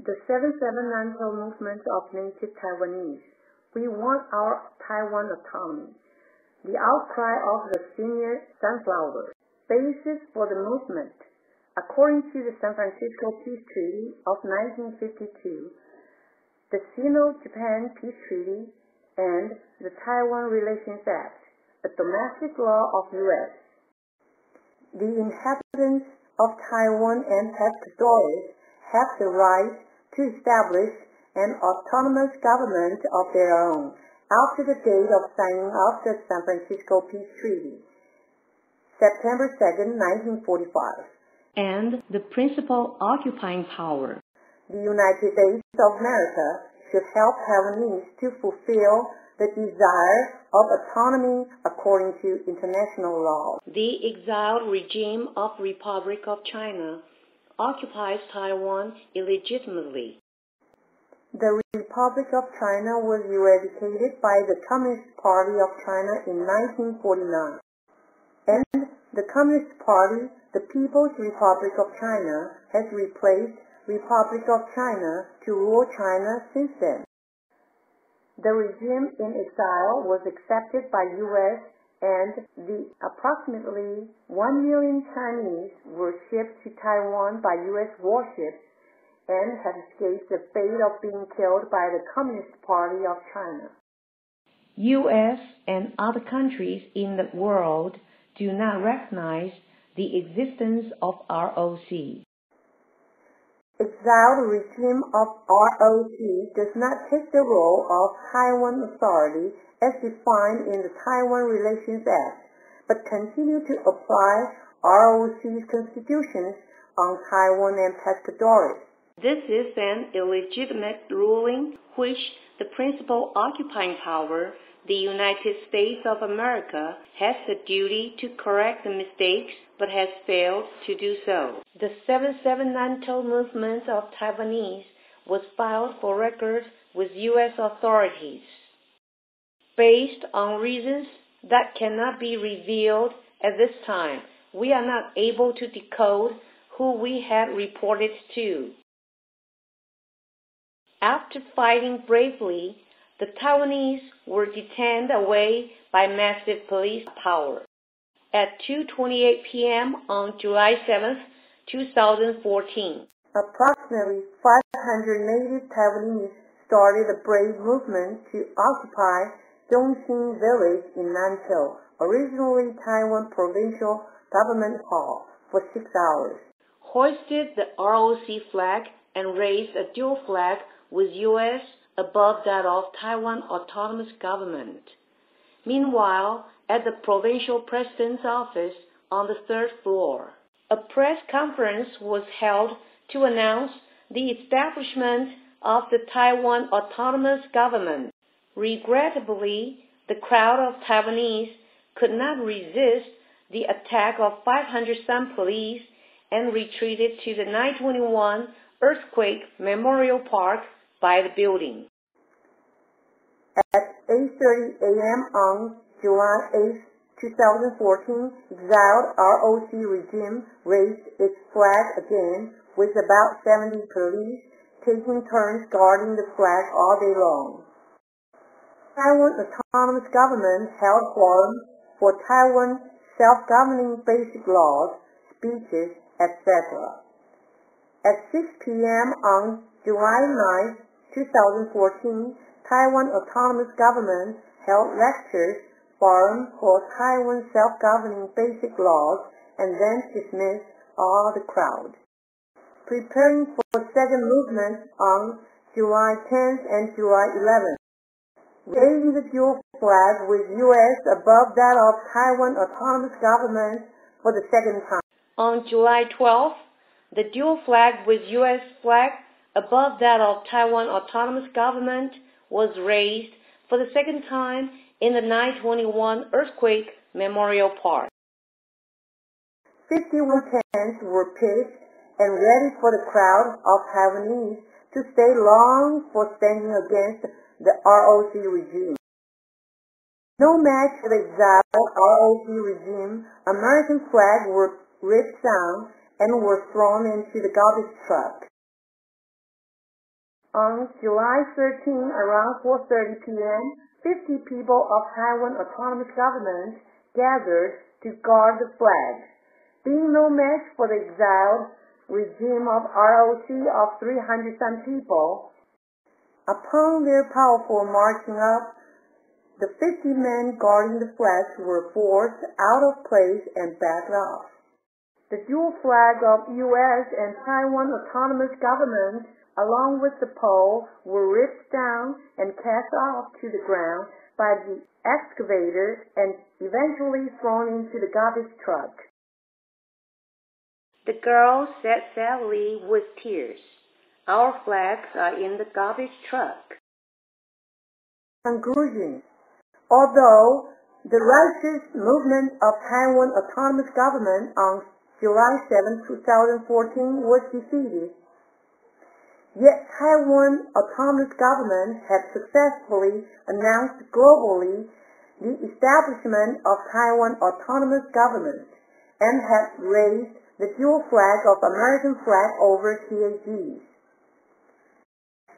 The 779 movement of native Taiwanese. We want our Taiwan autonomy. The outcry of the senior sunflower. Basis for the movement. According to the San Francisco Peace Treaty of 1952, the Sino-Japan Peace Treaty, and the Taiwan Relations Act, a domestic law of U.S. The inhabitants of Taiwan and purgatory have the right to establish an autonomous government of their own after the date of signing of the San Francisco Peace Treaty, September 2, 1945. And the principal occupying power. The United States of America should help Taiwanese to fulfill the desire of autonomy according to international law. The exiled regime of Republic of China occupies Taiwan illegitimately. The Republic of China was eradicated by the Communist Party of China in 1949. And the Communist Party, the People's Republic of China, has replaced Republic of China to rule China since then. The regime in exile was accepted by U.S. and the approximately 1 million Chinese were shipped to Taiwan by U.S. warships and have escaped the fate of being killed by the Communist Party of China. U.S. and other countries in the world do not recognize the existence of ROC. Exiled regime of ROC does not take the role of Taiwan Authority as defined in the Taiwan Relations Act, but continue to apply ROC's constitutions on Taiwan and purgatory. This is an illegitimate ruling which the principal occupying power, the United States of America, has the duty to correct the mistakes but has failed to do so. The 779 movement of Taiwanese was filed for record with U.S. authorities. Based on reasons that cannot be revealed at this time, we are not able to decode who we had reported to. After fighting bravely, the Taiwanese were detained away by massive police power. At 2:28 p.m. on July 7, 2014. Approximately 500 native Taiwanese started a brave movement to occupy Dongxing Village in Nantou, originally Taiwan Provincial Government Hall, for 6 hours. Hoisted the ROC flag and raised a dual flag with U.S. above that of Taiwan Autonomous Government. Meanwhile, at the provincial president's office on the 3rd floor, a press conference was held to announce the establishment of the Taiwan Autonomous Government. Regrettably, the crowd of Taiwanese could not resist the attack of 500 some police and retreated to the 921 Earthquake Memorial Park by the building. At 8:30 a.m. on July 8, 2014, exiled ROC regime raised its flag again with about 70 police taking turns guarding the flag all day long. Taiwan Autonomous Government held forums for Taiwan self-governing basic laws, speeches, etc. At 6 p.m. on July 9, 2014, Taiwan Autonomous Government held lectures, forum for Taiwan self-governing basic laws, and then dismissed all the crowd. Preparing for second movement on July 10th and July 11th. Raising the dual flag with U.S. above that of Taiwan Autonomous Government for the second time. On July 12th, the dual flag with U.S. flag above that of Taiwan Autonomous Government was raised for the second time in the 921 Earthquake Memorial Park. 51 tents were pitched and ready for the crowd of Taiwanese to stay long for standing against the ROC regime. No match for the exiled ROC regime, American flags were ripped down and were thrown into the garbage truck. On July 13, around 4:30 p.m., 50 people of Taiwan Autonomous Government gathered to guard the flag. Being no match for the exiled regime of ROC of 300-some people, upon their powerful marching up, the 50 men guarding the flags were forced out of place and backed off. The dual flag of U.S. and Taiwan Autonomous Government, along with the pole, were ripped down and cast off to the ground by the excavator and eventually thrown into the garbage truck. The girl said sadly with tears, "Our flags are in the garbage truck." Conclusion. Although the righteous movement of Taiwan Autonomous Government on July 7, 2014 was defeated, yet Taiwan Autonomous Government had successfully announced globally the establishment of Taiwan Autonomous Government and had raised the dual flag of American flag over TAGs.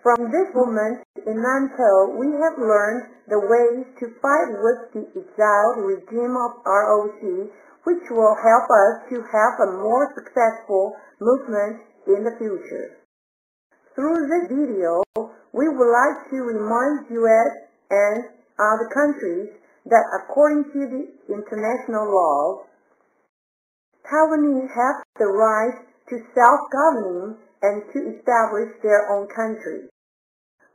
From this moment in Nantou, we have learned the ways to fight with the exiled regime of ROC, which will help us to have a more successful movement in the future. Through this video, we would like to remind U.S. and other countries that according to the international laws, Taiwanese have the right to self-governing and to establish their own country.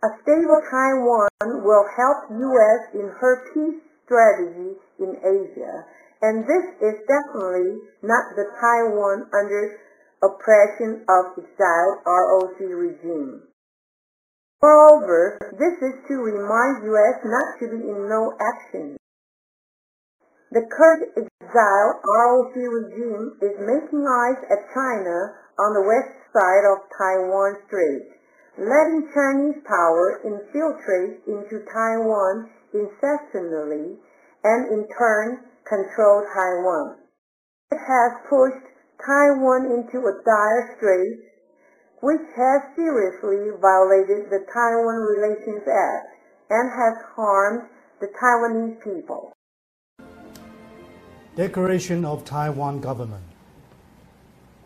A stable Taiwan will help U.S. in her peace strategy in Asia, and this is definitely not the Taiwan under oppression of exiled ROC regime. Moreover, this is to remind U.S. not to be in no action. The current exiled ROC regime is making eyes at China on the west side of Taiwan Strait, letting Chinese power infiltrate into Taiwan incessantly and in turn control Taiwan. It has pushed Taiwan into a dire strait, which has seriously violated the Taiwan Relations Act and has harmed the Taiwanese people. Declaration of Taiwan Government.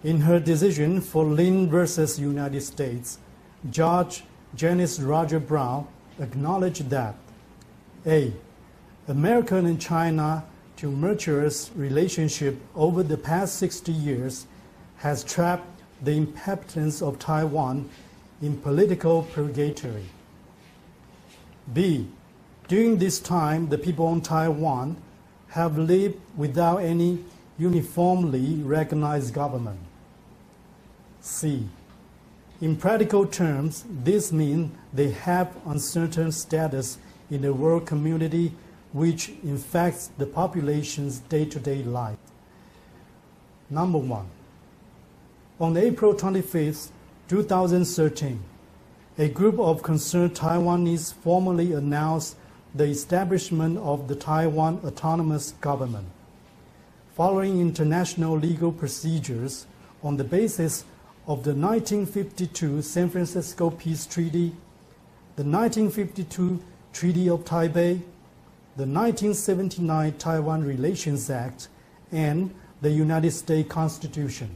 In her decision for Lin versus United States, Judge Janice Rogers Brown acknowledged that A. American and China tumultuous relationship over the past 60 years has trapped the inhabitants of Taiwan in political purgatory. B. During this time, the people in Taiwan have lived without any uniformly recognized government. C. In practical terms, this means they have uncertain status in the world community which infects the population's day-to-day life. Number 1. On April 25, 2013, a group of concerned Taiwanese formally announced the establishment of the Taiwan Autonomous Government. Following international legal procedures on the basis of the 1952 San Francisco Peace Treaty, the 1952 Treaty of Taipei, the 1979 Taiwan Relations Act, and the United States Constitution.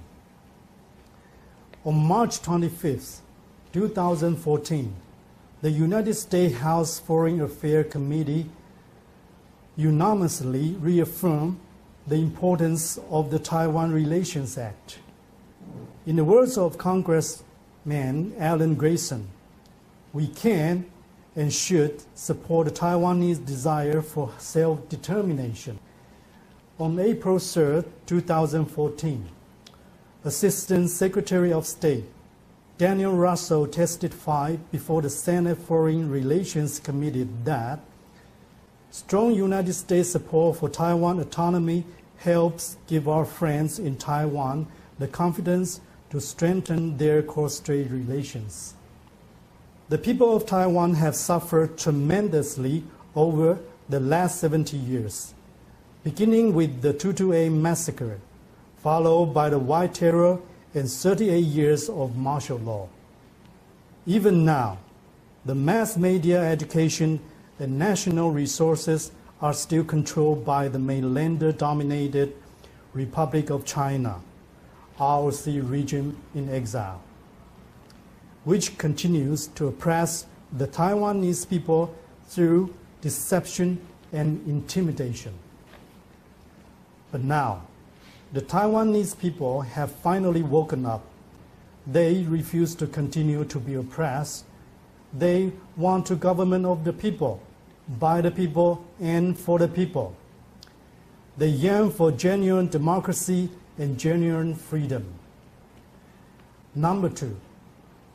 On March 25, 2014, the United States House Foreign Affairs Committee unanimously reaffirmed the importance of the Taiwan Relations Act. In the words of Congressman Alan Grayson, we can and should support the Taiwanese desire for self-determination. On April 3, 2014, Assistant Secretary of State Daniel Russell testified before the Senate Foreign Relations Committee that strong United States support for Taiwan autonomy helps give our friends in Taiwan the confidence to strengthen their cross-strait relations. The people of Taiwan have suffered tremendously over the last 70 years, beginning with the 228 massacre, followed by the White Terror and 38 years of martial law. Even now, the mass media, education, and national resources are still controlled by the mainlander-dominated Republic of China, ROC regime in exile, which continues to oppress the Taiwanese people through deception and intimidation. But now, the Taiwanese people have finally woken up. They refuse to continue to be oppressed. They want a government of the people, by the people, and for the people. They yearn for genuine democracy and genuine freedom. Number 2,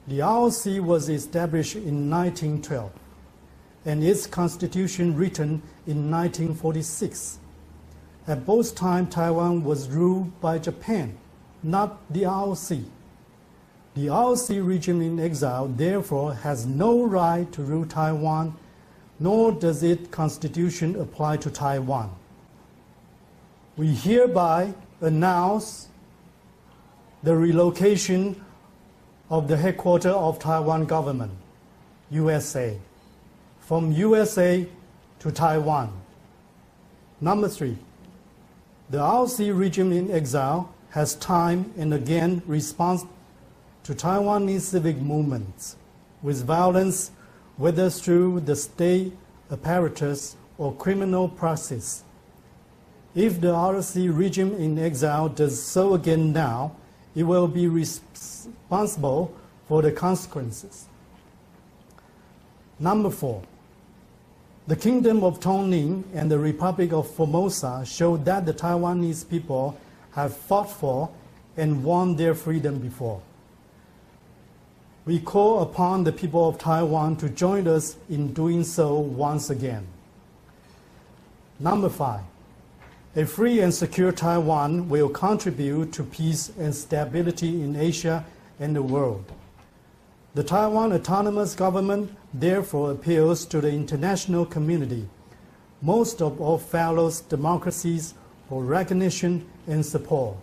the ROC was established in 1912, and its constitution written in 1946. At both times, Taiwan was ruled by Japan, not the ROC. The ROC regime in exile, therefore, has no right to rule Taiwan, nor does its constitution apply to Taiwan. We hereby announce the relocation of the headquarters of Taiwan government, USA, from USA to Taiwan. Number 3, the ROC regime in exile has time and again responded to Taiwanese civic movements with violence, whether through the state apparatus or criminal process. If the ROC regime in exile does so again now, it will be responsible for the consequences. Number 4, the Kingdom of Tonkin and the Republic of Formosa show that the Taiwanese people have fought for and won their freedom before. We call upon the people of Taiwan to join us in doing so once again. Number 5, a free and secure Taiwan will contribute to peace and stability in Asia and the world. The Taiwan Autonomous Government therefore appeals to the international community, most of all fellow democracies, for recognition and support.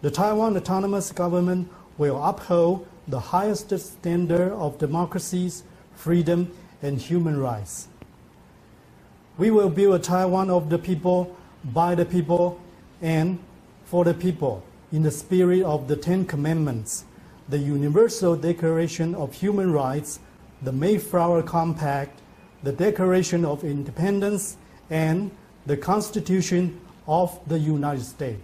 The Taiwan Autonomous Government will uphold the highest standard of democracies, freedom, and human rights. We will build a Taiwan of the people, by the people, and for the people, in the spirit of the Ten Commandments, the Universal Declaration of Human Rights, the Mayflower Compact, the Declaration of Independence, and the Constitution of the United States.